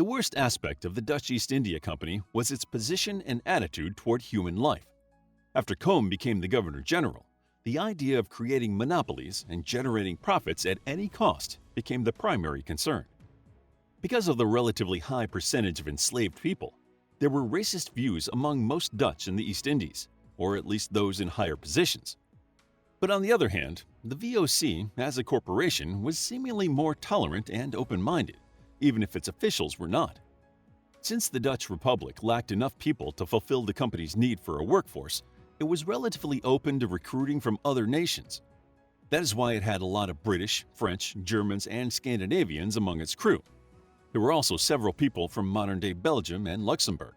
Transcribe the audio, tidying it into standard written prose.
worst aspect of the Dutch East India Company was its position and attitude toward human life. After Combe became the Governor General, the idea of creating monopolies and generating profits at any cost became the primary concern. Because of the relatively high percentage of enslaved people, there were racist views among most Dutch in the East Indies, or at least those in higher positions. But on the other hand, the VOC, as a corporation, was seemingly more tolerant and open-minded, even if its officials were not. Since the Dutch Republic lacked enough people to fulfill the company's need for a workforce, it was relatively open to recruiting from other nations. That is why it had a lot of British, French, Germans, and Scandinavians among its crew. There were also several people from modern-day Belgium and Luxembourg.